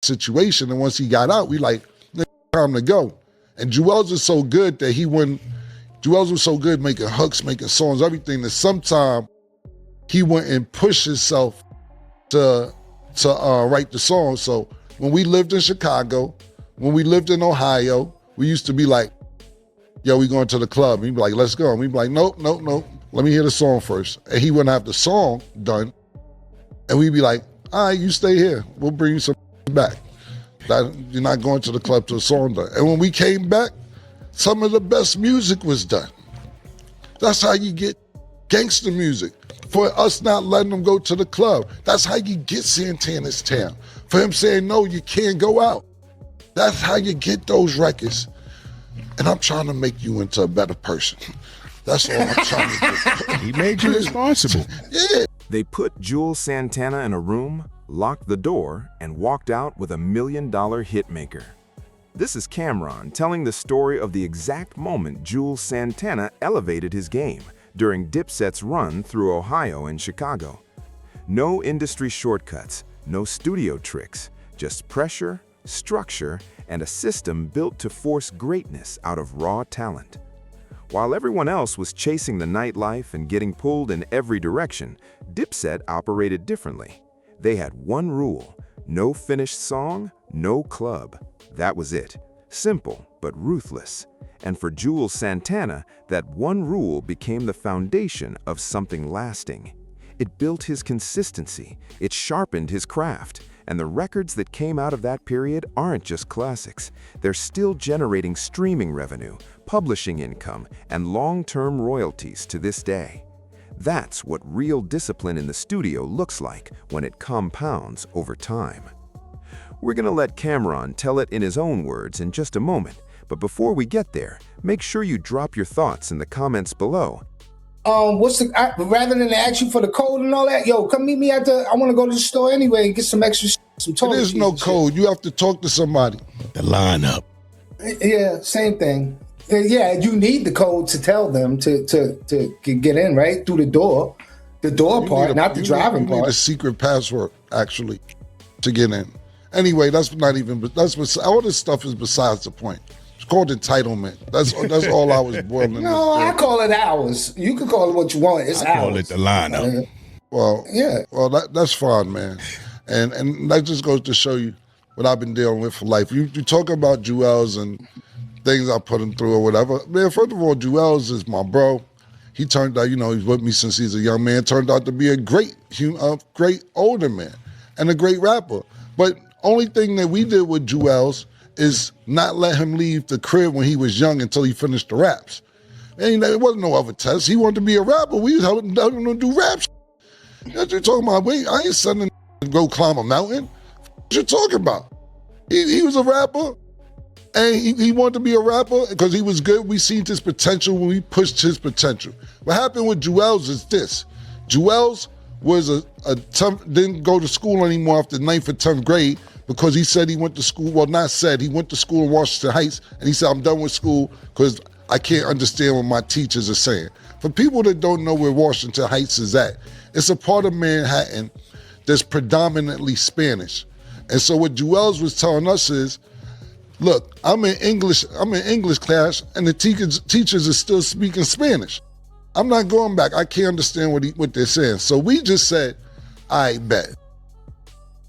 situation. And once he got out, we like, time to go. And Juelz was so good that Juelz was so good making hooks, making songs, everything, that sometime he went and pushed himself to write the song. So when we lived in Chicago, when we lived in Ohio, we used to be like, yo, we going to the club. And he'd be like, let's go. And we'd be like, nope. Let me hear the song first. And he wouldn't have the song done. And we'd be like, all right, you stay here. We'll bring you some back. You're not going to the club till the song done. And when we came back, some of the best music was done. That's how you get gangster music. For us not letting them go to the club, that's how you get Santana's Town. For him saying, no, you can't go out. That's how you get those records. And I'm trying to make you into a better person. That's all I'm trying to do. He made you responsible. Yeah. They put Juelz Santana in a room, locked the door, and walked out with $1 million hitmaker. This is Cameron telling the story of the exact moment Juelz Santana elevated his game during Dipset's run through Ohio and Chicago. No industry shortcuts, no studio tricks, just pressure, structure, and a system built to force greatness out of raw talent. While everyone else was chasing the nightlife and getting pulled in every direction, Dipset operated differently. They had one rule: no finished song, no club. That was it. Simple, but ruthless. And for Juelz Santana, that one rule became the foundation of something lasting. It built his consistency, it sharpened his craft, and the records that came out of that period aren't just classics. They're still generating streaming revenue, publishing income, and long-term royalties to this day. That's what real discipline in the studio looks like when it compounds over time. We're gonna let Cameron tell it in his own words in just a moment, but before we get there, make sure you drop your thoughts in the comments below. Rather than ask you for the code and all that, yo, come meet me I want to go to the store anyway and get some extra some toilet. There's no code. You have to talk to somebody. The lineup. Yeah, same thing. Yeah, you need the code to tell them to get in, right? Through the door part, not the driving part. You need a secret password, actually, to get in. Anyway, that's all this stuff is besides the point. It's called entitlement. That's all I was boiling. No, I call it hours. You can call it what you want. It's hours. Call it the lineup. Well, yeah. Well, that's fine, man. And that just goes to show you what I've been dealing with for life. You talk about Juelz and things I put him through or whatever. Man, first of all, Juelz is my bro. He turned out, he's with me since he's a young man. Turned out to be a great older man and a great rapper. But only thing that we did with Juelz is not let him leave the crib when he was young until he finished the raps. And there wasn't no other test. He wanted to be a rapper. We was helping him to do raps. What you talking about? Wait, I ain't sending him to go climb a mountain. What you talking about? He was a rapper, and he wanted to be a rapper because he was good. We seen his potential when we pushed his potential. What happened with Juelz is this. Juelz was didn't go to school anymore after 9th or 10th grade because he said he went to school, he went to school in Washington Heights, and he said, I'm done with school because I can't understand what my teachers are saying. For people that don't know where Washington Heights is at, it's a part of Manhattan that's predominantly Spanish. And so what Juelz was telling us is, look, I'm in English class, and the teachers are still speaking Spanish. I'm not going back. I can't understand what they're saying. So we just said, I bet.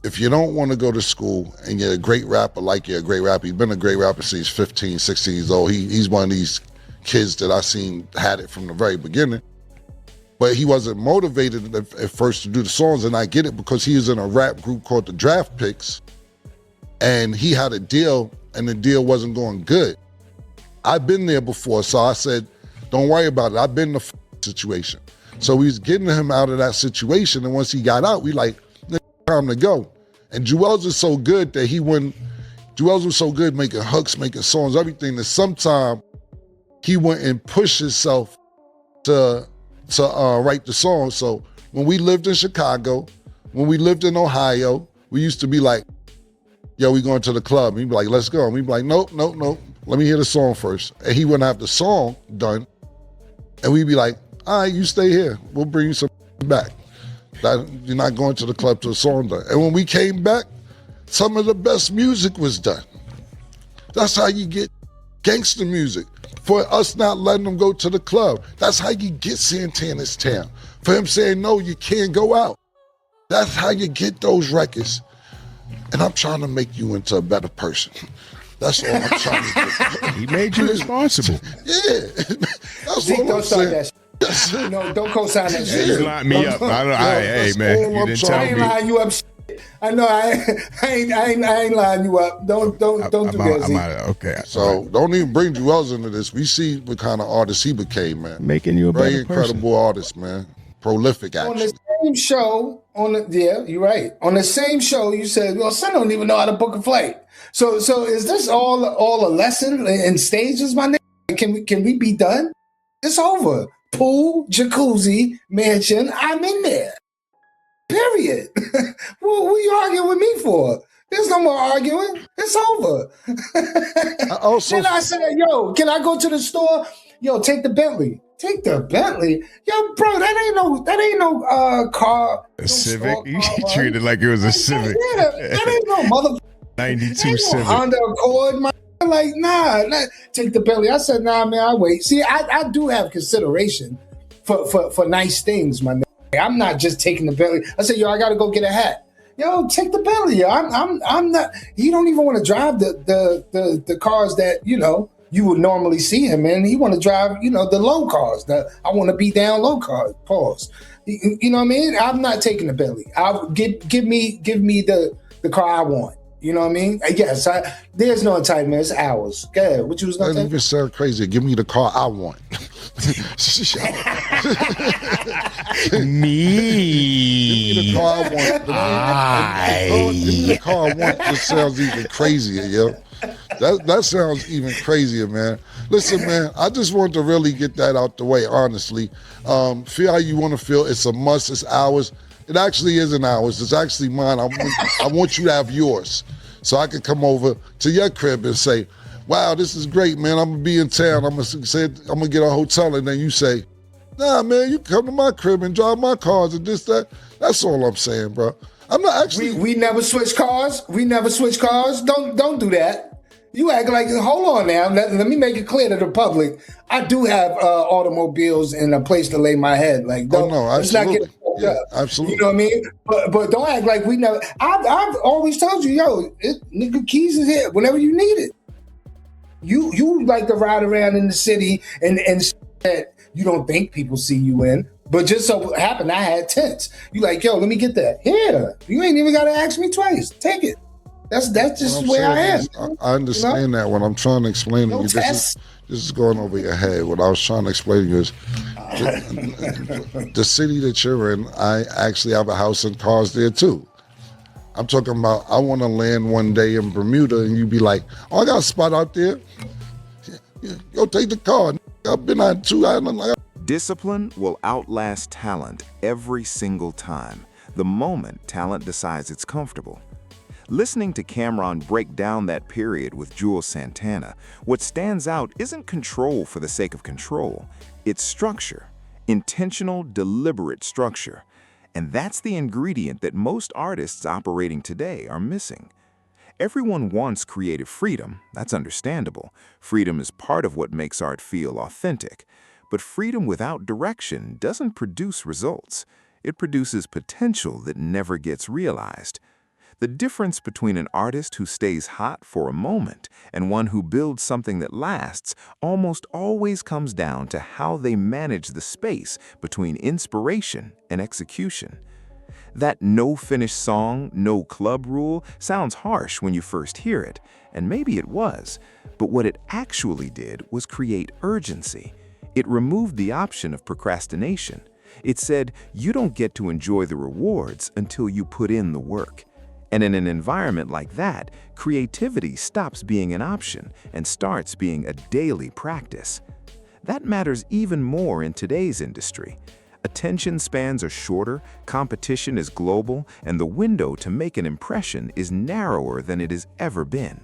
If you don't want to go to school and you're a great rapper, like you're a great rapper, he's been a great rapper since he's 15, 16 years old. He's one of these kids that I seen had it from the very beginning. But he wasn't motivated at first to do the songs, and I get it because he was in a rap group called the Draft Picks, and he had a deal, and the deal wasn't going good. I've been there before, so I said, don't worry about it. I've been in the situation. So we was getting him out of that situation, and once he got out, we like, time to go. And Juelz is so good that Juelz was so good making hooks, making songs, everything, that sometime he went and pushed himself to write the song. So when we lived in Chicago, when we lived in Ohio, we used to be like, yo, we going to the club. And he'd be like, let's go. And we'd be like, nope. Let me hear the song first. And he wouldn't have the song done. And we'd be like, all right, you stay here. We'll bring you some back. You're not going to the club till the song done. And when we came back, some of the best music was done. That's how you get gangster music. For us not letting them go to the club, that's how you get Santana's Town. For him saying, no, you can't go out. That's how you get those records. And I'm trying to make you into a better person. That's all I'm trying to do. He made you responsible. Yeah. That's Zeke, all I'm don't start saying. that shit. No, don't co-sign that shit. You lined me up. Hey, man, all you I'm didn't trying tell I ain't me. lying you up. I know I ain't lying you up. Don't do that, Zeke. Okay. So don't even bring Juelz into this. We see what kind of artist he became, man. Making you a Very better person. incredible artist, man. Prolific, On actually. the same show, you're right. On the same show, you said, "Well, son don't even know how to book a flight." So is this all a lesson in stages, my nigga? Can we be done? It's over. Pool, jacuzzi, mansion. I'm in there. Period. What are you arguing with me for? There's no more arguing. It's over. Then I said, yo, can I go to the store? Yo, take the Bentley. Take the Bentley? Yo, bro, that ain't no car. A no Civic? store You car, right? treated it like it was a Civic. Yeah, that ain't no mother. 92 Ain't no Civic. Honda Accord, my like, nah, take the Bentley. I said, nah, man, I wait. See, I do have consideration for nice things, my nigga. I'm not just taking the Bentley. I said, yo, I gotta go get a hat. Yo, take the Bentley. Yo. I'm not. He don't even want to drive the cars that you would normally see him in. He want to drive the low cars. I want to be down low cars. Pause. You know what I mean? I'm not taking the Bentley. I'll give me the car I want. You know what I mean? Yes, there's no entitlement. It's ours. Go ahead. What you was gonna That say? even sound crazy. Give me the car I want. Me. Give me the car I want. Give me the car I want. This sounds even crazier, yo. That sounds even crazier, man. Listen, man, I just wanted to really get that out the way, honestly. Feel how you want to feel. It's a must. It's ours. It actually isn't ours. It's actually mine. I want you to have yours. So I can come over to your crib and say, wow, this is great, man. I'm going to be in town. I'm going to get a hotel. And then you say, nah, man, you come to my crib and drive my cars and this, that. That's all I'm saying, bro. I'm not actually. We never switch cars. We never switch cars. Don't do that. You act like, hold on now. Let me make it clear to the public. I do have automobiles and a place to lay my head. Like, let's not get fucked up. Absolutely. You know what I mean? But don't act like we never. I've always told you, yo, nigga, keys is here whenever you need it. You like to ride around in the city and that you don't think people see you in. But just so happened I had tents. You like, yo, let me get that. Here. You ain't even got to ask me twice. Take it. That's just the way I am. I understand that. When I'm trying to explain to you, this is going over your head. What I was trying to explain to you is the city that you're in, I actually have a house and cars there too. I'm talking about I want to land one day in Bermuda and you be like, oh, I got a spot out there. Yo, take the car. I've been on 2 islands. Discipline will outlast talent every single time, the moment talent decides it's comfortable. Listening to Cameron break down that period with Juelz Santana, what stands out isn't control for the sake of control. It's structure, intentional, deliberate structure. And that's the ingredient that most artists operating today are missing. Everyone wants creative freedom. That's understandable. Freedom is part of what makes art feel authentic. But freedom without direction doesn't produce results. It produces potential that never gets realized. The difference between an artist who stays hot for a moment and one who builds something that lasts almost always comes down to how they manage the space between inspiration and execution. That no finished song, no club rule sounds harsh when you first hear it, and maybe it was, but what it actually did was create urgency. It removed the option of procrastination. It said, you don't get to enjoy the rewards until you put in the work. And in an environment like that, creativity stops being an option and starts being a daily practice. That matters even more in today's industry. Attention spans are shorter, competition is global, and the window to make an impression is narrower than it has ever been.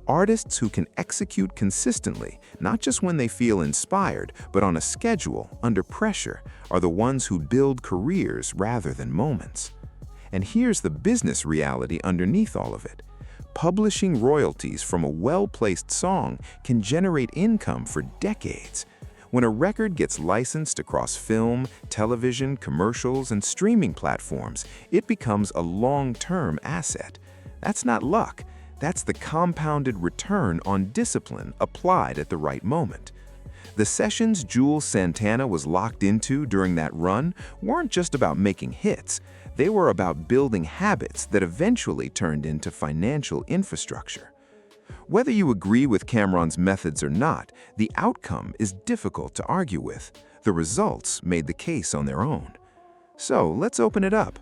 Artists who can execute consistently, not just when they feel inspired, but on a schedule, under pressure, are the ones who build careers rather than moments. And here's the business reality underneath all of it. Publishing royalties from a well-placed song can generate income for decades. When a record gets licensed across film, television, commercials, and streaming platforms, it becomes a long-term asset. That's not luck. That's the compounded return on discipline applied at the right moment. The sessions Juelz Santana was locked into during that run weren't just about making hits. They were about building habits that eventually turned into financial infrastructure. Whether you agree with Cam'ron's methods or not, the outcome is difficult to argue with. The results made the case on their own. So let's open it up.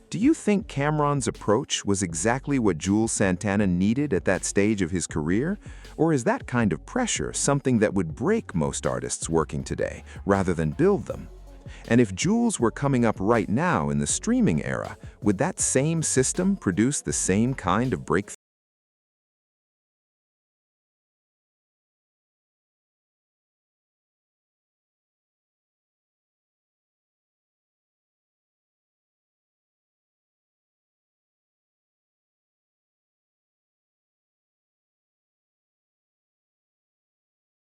Do you think Cam'ron's approach was exactly what Juelz Santana needed at that stage of his career? Or is that kind of pressure something that would break most artists working today, rather than build them? And if Juelz were coming up right now in the streaming era, would that same system produce the same kind of breakthrough?